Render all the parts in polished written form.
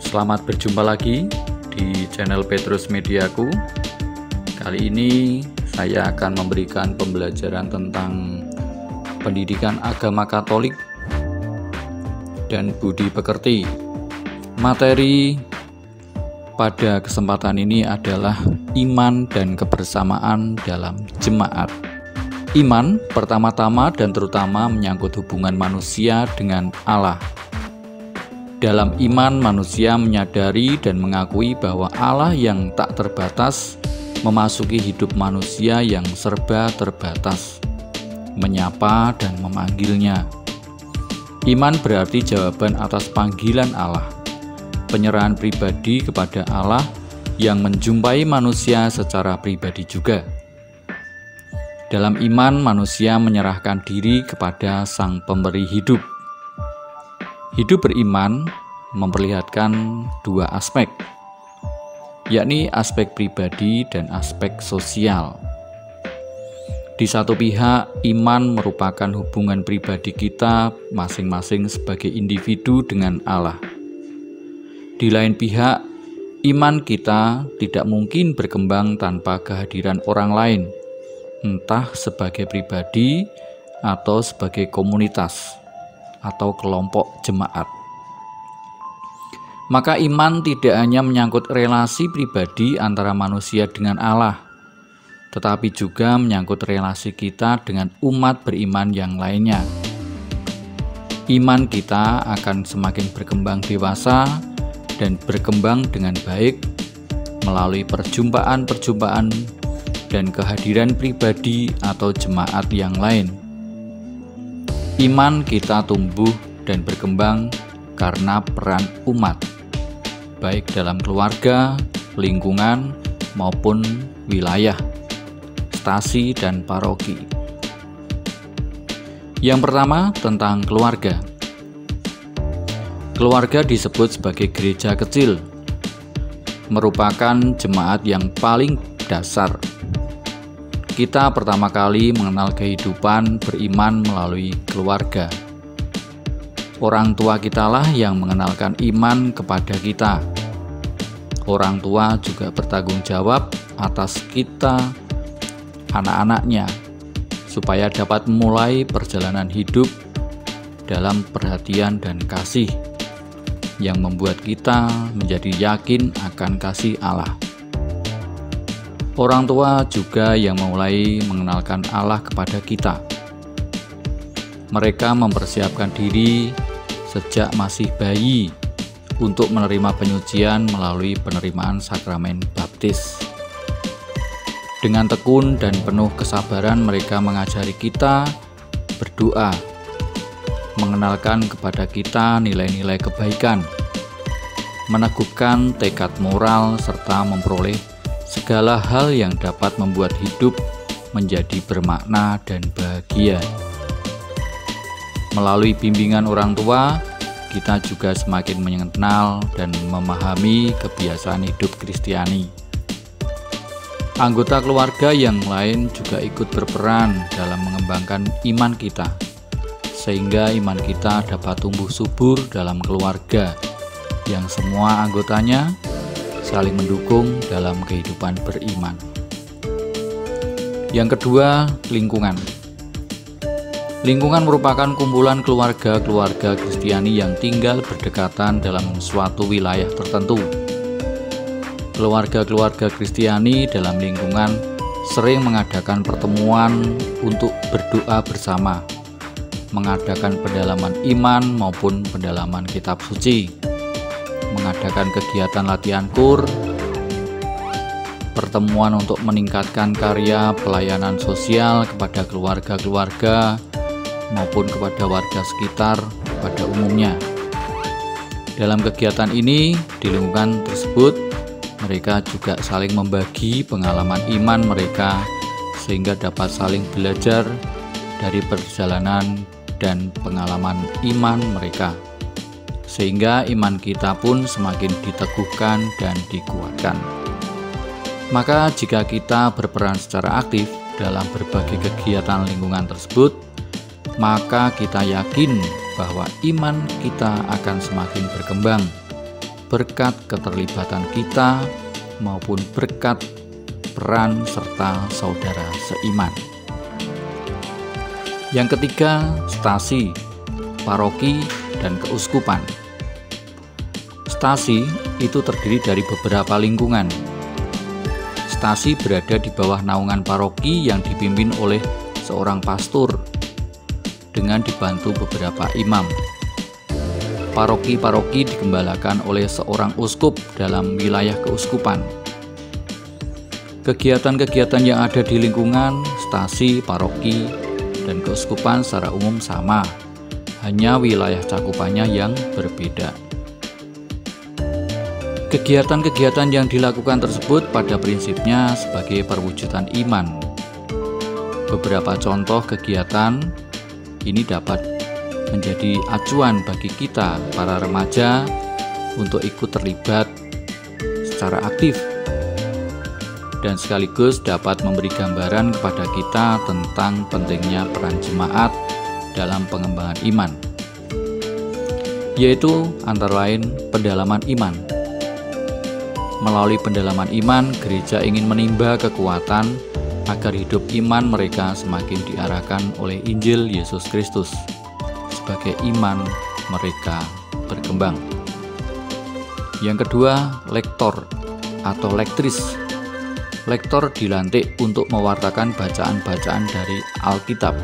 Selamat berjumpa lagi di channel Petrus Mediaku. Kali ini saya akan memberikan pembelajaran tentang pendidikan agama Katolik dan budi pekerti. Materi pada kesempatan ini adalah iman dan kebersamaan dalam jemaat. Iman pertama-tama dan terutama menyangkut hubungan manusia dengan Allah. Dalam iman, manusia menyadari dan mengakui bahwa Allah yang tak terbatas memasuki hidup manusia yang serba terbatas, menyapa dan memanggilnya. Iman berarti jawaban atas panggilan Allah, penyerahan pribadi kepada Allah yang menjumpai manusia secara pribadi juga. Dalam iman, manusia menyerahkan diri kepada Sang Pemberi hidup. Hidup beriman memperlihatkan dua aspek, yakni aspek pribadi dan aspek sosial. Di satu pihak, iman merupakan hubungan pribadi kita masing-masing sebagai individu dengan Allah. Di lain pihak, iman kita tidak mungkin berkembang tanpa kehadiran orang lain, entah sebagai pribadi atau sebagai komunitas atau kelompok jemaat. Maka iman tidak hanya menyangkut relasi pribadi antara manusia dengan Allah, tetapi juga menyangkut relasi kita dengan umat beriman yang lainnya. Iman kita akan semakin berkembang dewasa dan berkembang dengan baik melalui perjumpaan-perjumpaan dan kehadiran pribadi atau jemaat yang lain. Iman kita tumbuh dan berkembang karena peran umat, baik dalam keluarga, lingkungan, maupun wilayah, stasi, dan paroki. Yang pertama, tentang keluarga. Keluarga disebut sebagai gereja kecil, merupakan jemaat yang paling dasar. Kita pertama kali mengenal kehidupan beriman melalui keluarga. Orang tua kitalah yang mengenalkan iman kepada kita. Orang tua juga bertanggung jawab atas kita, anak-anaknya, supaya dapat memulai perjalanan hidup dalam perhatian dan kasih yang membuat kita menjadi yakin akan kasih Allah. Orang tua juga yang mulai mengenalkan Allah kepada kita. Mereka mempersiapkan diri sejak masih bayi untuk menerima penyucian melalui penerimaan sakramen baptis. Dengan tekun dan penuh kesabaran mereka mengajari kita berdoa, mengenalkan kepada kita nilai-nilai kebaikan, meneguhkan tekad moral serta memperoleh segala hal yang dapat membuat hidup menjadi bermakna dan bahagia. Melalui bimbingan orang tua, kita juga semakin mengenal dan memahami kebiasaan hidup Kristiani. Anggota keluarga yang lain juga ikut berperan dalam mengembangkan iman kita, sehingga iman kita dapat tumbuh subur dalam keluarga yang semua anggotanya saling mendukung dalam kehidupan beriman. Yang kedua, lingkungan. Lingkungan merupakan kumpulan keluarga-keluarga Kristiani yang tinggal berdekatan dalam suatu wilayah tertentu. Keluarga-keluarga Kristiani dalam lingkungan sering mengadakan pertemuan untuk berdoa bersama, mengadakan pendalaman iman maupun pendalaman kitab suci, mengadakan kegiatan latihan kur, pertemuan untuk meningkatkan karya pelayanan sosial kepada keluarga-keluarga maupun kepada warga sekitar pada umumnya. Dalam kegiatan ini, di lingkungan tersebut, mereka juga saling membagi pengalaman iman mereka sehingga dapat saling belajar dari perjalanan dan pengalaman iman mereka, sehingga iman kita pun semakin diteguhkan dan dikuatkan. Maka jika kita berperan secara aktif dalam berbagai kegiatan lingkungan tersebut, maka kita yakin bahwa iman kita akan semakin berkembang berkat keterlibatan kita maupun berkat peran serta saudara seiman. Yang ketiga, stasi, paroki, dan keuskupan. Stasi itu terdiri dari beberapa lingkungan. Stasi berada di bawah naungan paroki yang dipimpin oleh seorang pastor dengan dibantu beberapa imam. Paroki-paroki digembalakan oleh seorang uskup dalam wilayah keuskupan. Kegiatan-kegiatan yang ada di lingkungan stasi, paroki, dan keuskupan secara umum sama, hanya wilayah cakupannya yang berbeda. Kegiatan-kegiatan yang dilakukan tersebut pada prinsipnya sebagai perwujudan iman. Beberapa contoh kegiatan ini dapat menjadi acuan bagi kita, para remaja, untuk ikut terlibat secara aktif dan sekaligus dapat memberi gambaran kepada kita tentang pentingnya peran jemaat dalam pengembangan iman, yaitu antara lain pendalaman iman. Melalui pendalaman iman, gereja ingin menimba kekuatan agar hidup iman mereka semakin diarahkan oleh Injil Yesus Kristus sebagai iman mereka berkembang. Yang kedua, lektor atau lektris. Lektor dilantik untuk mewartakan bacaan-bacaan dari Alkitab,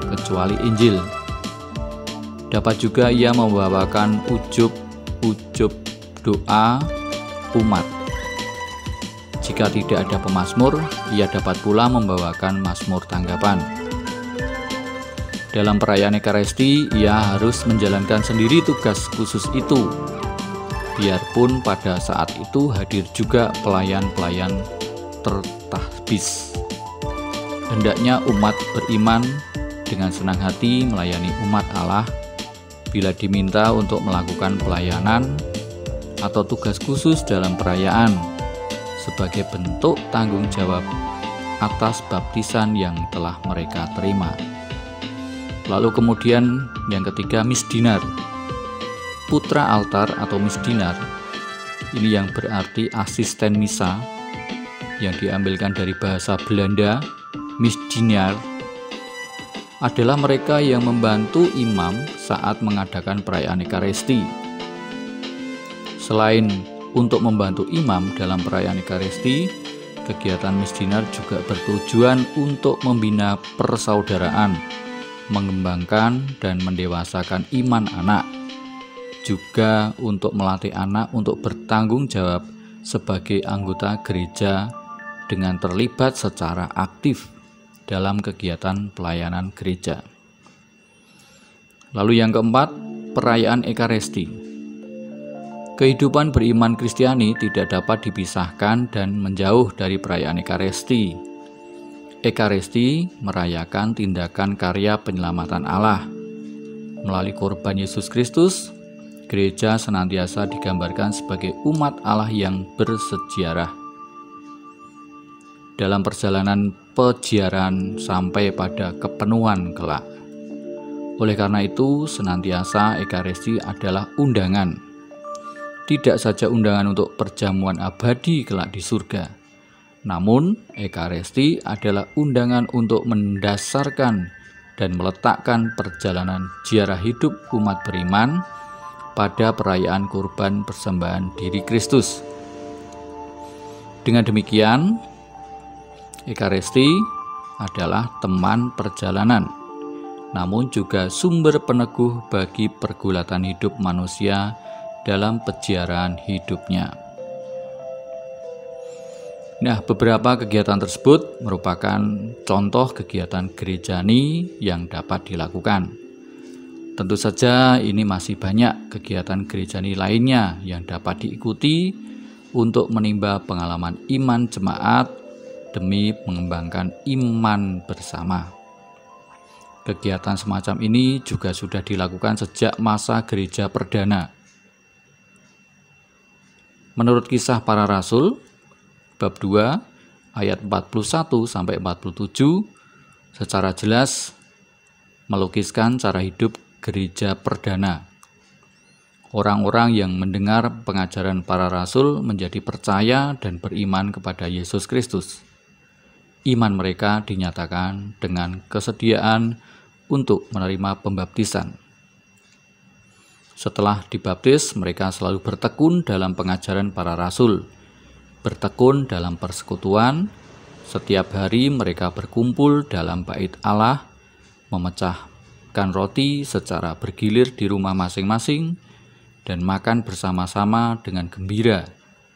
kecuali Injil. Dapat juga ia membawakan ujub doa umat. Jika tidak ada pemazmur, ia dapat pula membawakan mazmur tanggapan. Dalam perayaan Ekaristi, ia harus menjalankan sendiri tugas khusus itu, biarpun pada saat itu hadir juga pelayan-pelayan tertahbis. Hendaknya umat beriman dengan senang hati melayani umat Allah bila diminta untuk melakukan pelayanan atau tugas khusus dalam perayaan sebagai bentuk tanggung jawab atas baptisan yang telah mereka terima. Lalu kemudian yang ketiga, misdinar. Putra altar atau misdinar, ini yang berarti asisten misa, yang diambilkan dari bahasa Belanda, misdienaar, adalah mereka yang membantu imam saat mengadakan perayaan Ekaristi. Selain untuk membantu imam dalam perayaan Ekaristi, kegiatan misdienaar juga bertujuan untuk membina persaudaraan, mengembangkan dan mendewasakan iman anak, juga untuk melatih anak untuk bertanggung jawab sebagai anggota gereja dengan terlibat secara aktif dalam kegiatan pelayanan gereja. Lalu yang keempat, perayaan Ekaristi. Kehidupan beriman Kristiani tidak dapat dipisahkan dan menjauh dari perayaan Ekaristi. Ekaristi merayakan tindakan karya penyelamatan Allah. Melalui korban Yesus Kristus, gereja senantiasa digambarkan sebagai umat Allah yang bersejarah. Dalam perjalanan peziarahan sampai pada kepenuhan kelak. Oleh karena itu, senantiasa Ekaristi adalah undangan. Tidak saja undangan untuk perjamuan abadi kelak di surga, namun Ekaristi adalah undangan untuk mendasarkan dan meletakkan perjalanan ziarah hidup umat beriman pada perayaan kurban persembahan diri Kristus. Dengan demikian, Ekaristi adalah teman perjalanan, namun juga sumber peneguh bagi pergulatan hidup manusia dalam peziarahan hidupnya. Nah, beberapa kegiatan tersebut merupakan contoh kegiatan gerejani yang dapat dilakukan. Tentu saja ini masih banyak kegiatan gerejani lainnya yang dapat diikuti untuk menimba pengalaman iman jemaat demi mengembangkan iman bersama. Kegiatan semacam ini juga sudah dilakukan sejak masa gereja perdana. Menurut Kisah Para Rasul, bab 2, ayat 41-47, secara jelas melukiskan cara hidup gereja perdana. Orang-orang yang mendengar pengajaran para rasul menjadi percaya dan beriman kepada Yesus Kristus. Iman mereka dinyatakan dengan kesediaan untuk menerima pembaptisan. Setelah dibaptis, mereka selalu bertekun dalam pengajaran para rasul, bertekun dalam persekutuan. Setiap hari mereka berkumpul dalam bait Allah, memecahkan roti secara bergilir di rumah masing-masing, dan makan bersama-sama dengan gembira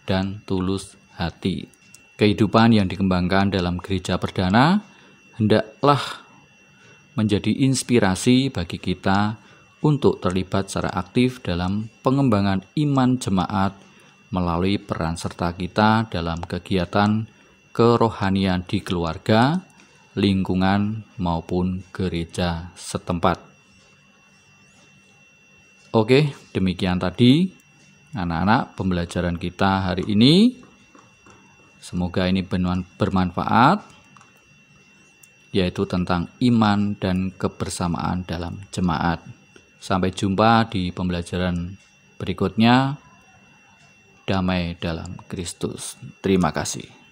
dan tulus hati. Kehidupan yang dikembangkan dalam gereja perdana hendaklah menjadi inspirasi bagi kita untuk terlibat secara aktif dalam pengembangan iman jemaat melalui peran serta kita dalam kegiatan kerohanian di keluarga, lingkungan, maupun gereja setempat. Oke, demikian tadi anak-anak pembelajaran kita hari ini. Semoga ini bermanfaat, yaitu tentang iman dan kebersamaan dalam jemaat. Sampai jumpa di pembelajaran berikutnya. Damai dalam Kristus. Terima kasih.